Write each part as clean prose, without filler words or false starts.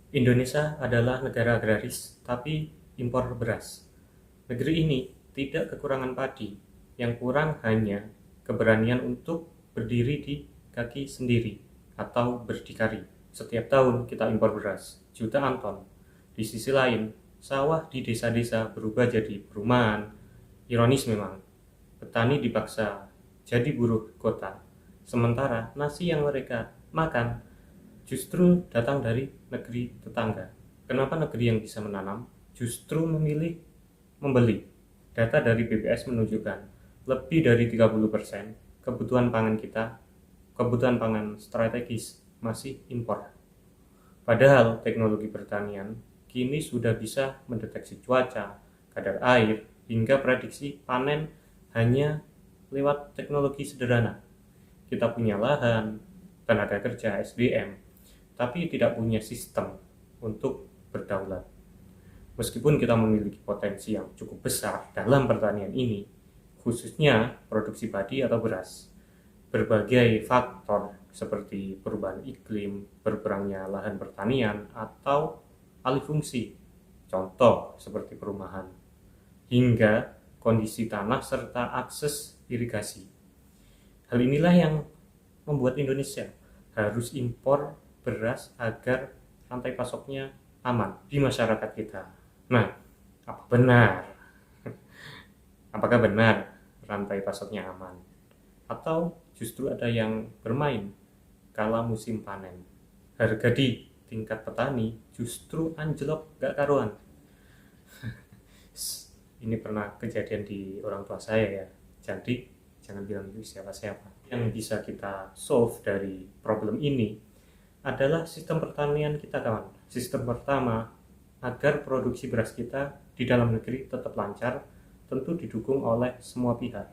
Indonesia adalah negara agraris, tapi impor beras. Negeri ini tidak kekurangan padi, yang kurang hanya keberanian untuk berdiri di kaki sendiri atau berdikari. Setiap tahun kita impor beras, jutaan ton. Di sisi lain, sawah di desa-desa berubah jadi perumahan. Ironis memang, petani dipaksa jadi buruh kota, sementara nasi yang mereka makan justru datang dari negeri tetangga. Kenapa negeri yang bisa menanam justru memilih membeli? Data dari BPS menunjukkan lebih dari 30% kebutuhan pangan kita, kebutuhan pangan strategis masih impor. Padahal teknologi pertanian kini sudah bisa mendeteksi cuaca, kadar air, hingga prediksi panen hanya lewat teknologi sederhana. Kita punya lahan, tenaga kerja, SDM, tapi tidak punya sistem untuk berdaulat. Meskipun kita memiliki potensi yang cukup besar dalam pertanian ini, khususnya produksi padi atau beras, berbagai faktor seperti perubahan iklim, berkurangnya lahan pertanian, atau alih fungsi, contoh seperti perumahan, hingga kondisi tanah serta akses irigasi. Hal inilah yang membuat Indonesia harus impor beras agar rantai pasoknya aman di masyarakat kita. Nah, apa benar? Apakah benar rantai pasoknya aman? Atau justru ada yang bermain kala musim panen? Harga di tingkat petani justru anjlok gak karuan. Ini pernah kejadian di orang tua saya ya. Jadi jangan bilang itu siapa-siapa. Yang bisa kita solve dari problem ini adalah sistem pertanian kita, kawan. Sistem pertama, agar produksi beras kita di dalam negeri tetap lancar, tentu didukung oleh semua pihak.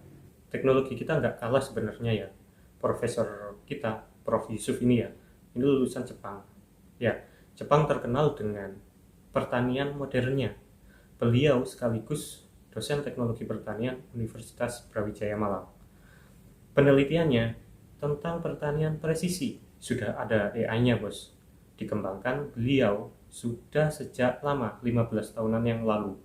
Teknologi kita nggak kalah sebenarnya ya. Profesor kita, Prof. Yusuf ini ya, ini lulusan Jepang. Ya, Jepang terkenal dengan pertanian modernnya. Beliau sekaligus dosen teknologi pertanian Universitas Brawijaya Malang. Penelitiannya tentang pertanian presisi, sudah ada AI-nya bos, dikembangkan beliau sudah sejak lama, 15 tahunan yang lalu.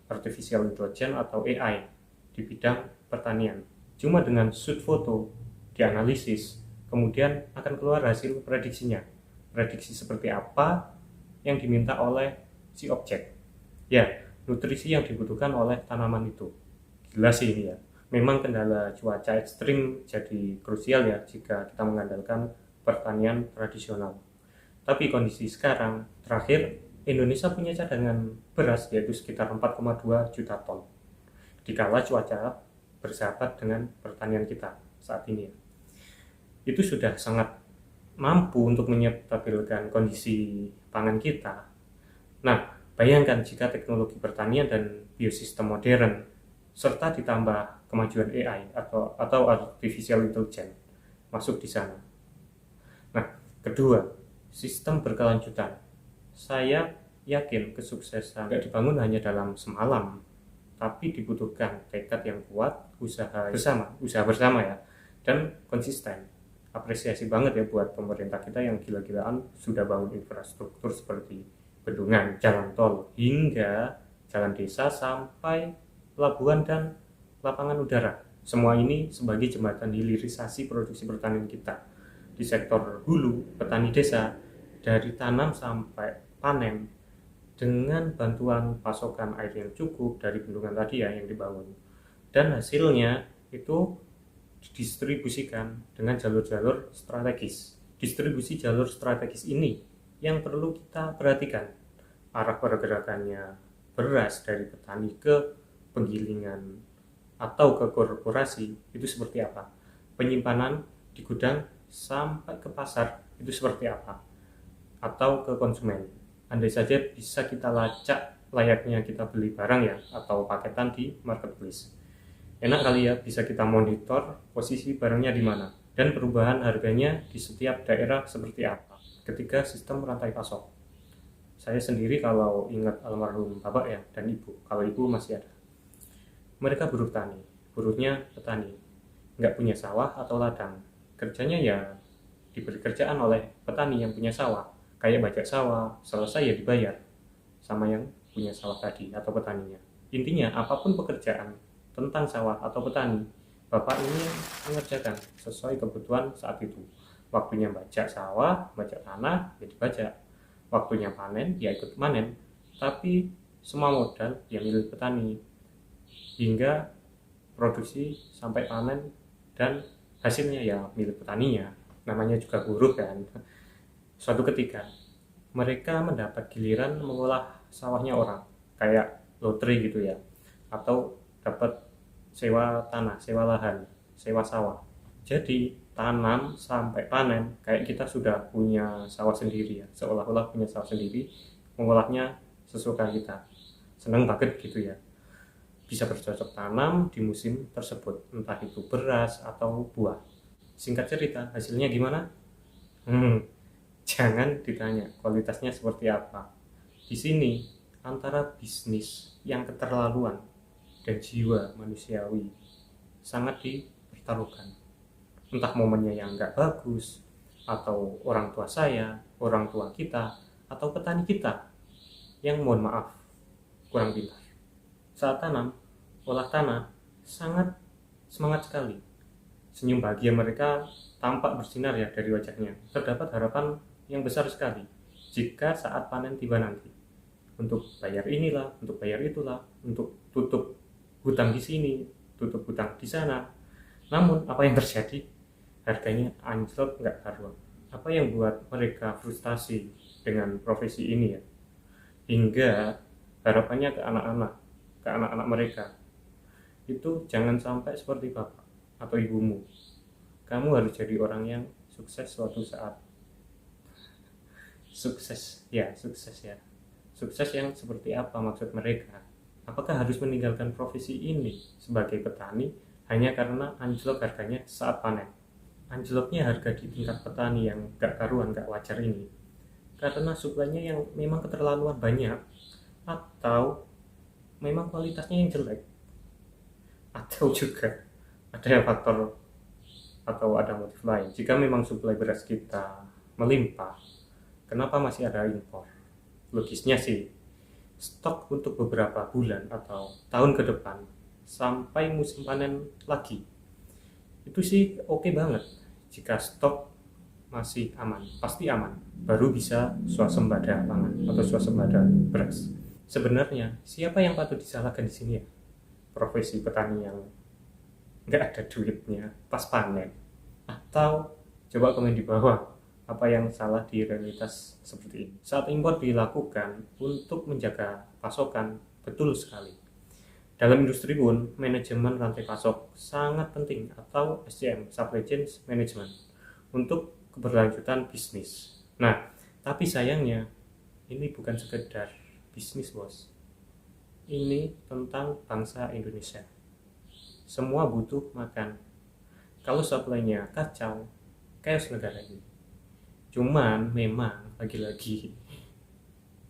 Artificial Intelligence atau AI di bidang pertanian. Cuma dengan shoot foto, dianalisis, kemudian akan keluar hasil prediksinya. Prediksi seperti apa yang diminta oleh si objek. Ya, nutrisi yang dibutuhkan oleh tanaman itu. Gila sih ini ya. Memang kendala cuaca ekstrim jadi krusial ya jika kita mengandalkan pertanian tradisional. Tapi kondisi sekarang, terakhir Indonesia punya cadangan beras yaitu sekitar 4,2 juta ton. Dikala cuaca bersahabat dengan pertanian kita saat ini. Itu sudah sangat mampu untuk menstabilkan kondisi pangan kita. Nah, bayangkan jika teknologi pertanian dan biosistem modern serta ditambah kemajuan AI atau artificial intelligence masuk di sana. Nah, kedua, sistem berkelanjutan. Saya yakin kesuksesan tidak dibangun hanya dalam semalam, tapi dibutuhkan tekad yang kuat, usaha bersama ya, dan konsisten. Apresiasi banget ya buat pemerintah kita yang gila-gilaan sudah bangun infrastruktur seperti bendungan, jalan tol, hingga jalan desa sampai pelabuhan dan lapangan udara. Semua ini sebagai jembatan hilirisasi produksi pertanian kita. Di sektor hulu, petani desa, dari tanam sampai panen, dengan bantuan pasokan air yang cukup dari bendungan tadi ya yang dibangun. Dan hasilnya itu didistribusikan dengan jalur-jalur strategis. Distribusi jalur strategis ini yang perlu kita perhatikan. Arah pergerakannya beras dari petani ke penggilingan atau ke korporasi itu seperti apa. Penyimpanan di gudang sampai ke pasar itu seperti apa. Atau ke konsumen. Andai saja bisa kita lacak layaknya kita beli barang ya atau paketan di marketplace. Enak kali ya bisa kita monitor posisi barangnya di mana dan perubahan harganya di setiap daerah seperti apa ketika sistem rantai pasok. Saya sendiri kalau ingat almarhum bapak ya dan ibu, kalau ibu masih ada. Mereka buruh tani, buruhnya petani, nggak punya sawah atau ladang. Kerjanya ya diberi kerjaan oleh petani yang punya sawah. Kayak bajak sawah, selesai ya dibayar sama yang punya sawah tadi atau petaninya. Intinya apapun pekerjaan tentang sawah atau petani, bapak ini mengerjakan sesuai kebutuhan saat itu. Waktunya bajak sawah, bajak tanah, ya dibajak. Waktunya panen, ya ikut panen. Tapi semua modal ya milik petani. Hingga produksi sampai panen dan hasilnya ya milik petaninya. Namanya juga buruh kan. Suatu ketika mereka mendapat giliran mengolah sawahnya orang, kayak lotre gitu ya, atau dapat sewa tanah, sewa lahan, sewa sawah. Jadi tanam sampai panen kayak kita sudah punya sawah sendiri ya, seolah-olah punya sawah sendiri, mengolahnya sesuka kita. Seneng banget gitu ya, bisa bercocok tanam di musim tersebut, entah itu beras atau buah. Singkat cerita, hasilnya gimana? Jangan ditanya kualitasnya seperti apa. Di sini antara bisnis yang keterlaluan dan jiwa manusiawi sangat dipertaruhkan. Entah momennya yang nggak bagus, atau orang tua saya, orang tua kita, atau petani kita yang mohon maaf kurang pintar. Saat tanam, olah tanah sangat semangat sekali. Senyum bahagia mereka tampak bersinar ya dari wajahnya. Terdapat harapan yang besar sekali jika saat panen tiba nanti. Untuk bayar inilah, untuk bayar itulah, untuk tutup hutang di sini, tutup hutang di sana. Namun apa yang terjadi? Harganya anjlok nggak karuan. Apa yang buat mereka frustasi dengan profesi ini ya? Hingga harapannya ke anak-anak mereka itu jangan sampai seperti bapak atau ibumu. Kamu harus jadi orang yang sukses suatu saat. Sukses ya. Sukses yang seperti apa maksud mereka? Apakah harus meninggalkan profesi ini sebagai petani hanya karena anjlok harganya saat panen? Anjloknya harga di tingkat petani yang gak karuan, gak wajar ini karena suplainya yang memang keterlaluan banyak, atau memang kualitasnya yang jelek, atau juga ada faktor atau ada motif lain. Jika memang suplai beras kita melimpah, kenapa masih ada impor? Logisnya sih stok untuk beberapa bulan atau tahun ke depan sampai musim panen lagi. Itu sih oke banget. Jika stok masih aman, pasti aman, baru bisa swasembada pangan atau swasembada beras. Sebenarnya siapa yang patut disalahkan di sini ya? Profesi petani yang nggak ada duitnya pas panen, atau coba komen di bawah apa yang salah di realitas seperti ini. Saat impor dilakukan untuk menjaga pasokan, betul sekali. Dalam industri pun manajemen rantai pasok sangat penting, atau SCM, Supply Chain Management, untuk keberlanjutan bisnis. Nah, tapi sayangnya ini bukan sekedar bisnis bos, ini tentang bangsa Indonesia. Semua butuh makan. Kalau supply-nya kacau, chaos negara ini. Cuman memang lagi-lagi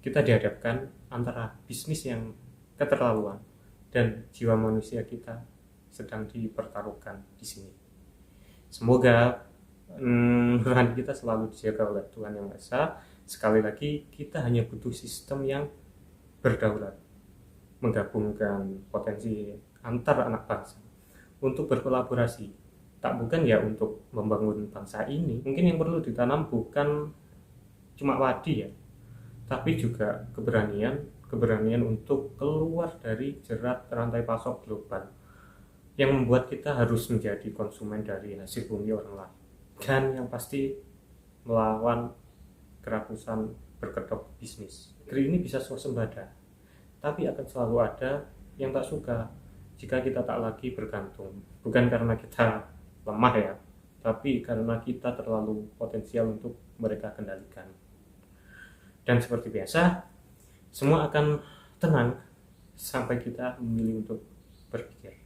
kita dihadapkan antara bisnis yang keterlaluan dan jiwa manusia kita sedang dipertaruhkan di sini. Semoga nurani kita selalu dijaga oleh Tuhan Yang Maha Esa. Sekali lagi, kita hanya butuh sistem yang berdaulat, menggabungkan potensi antar anak bangsa untuk berkolaborasi. Tak bukan ya untuk membangun bangsa ini. Mungkin yang perlu ditanam bukan cuma padi ya, tapi juga keberanian untuk keluar dari jerat rantai pasok global yang membuat kita harus menjadi konsumen dari hasil bumi orang lain, dan yang pasti melawan kerakusan berkedok bisnis. Negeri ini bisa swasembada, tapi akan selalu ada yang tak suka jika kita tak lagi bergantung, bukan karena kita lemah ya, tapi karena kita terlalu potensial untuk mereka kendalikan. Dan seperti biasa, semua akan tenang sampai kita memilih untuk berpikir.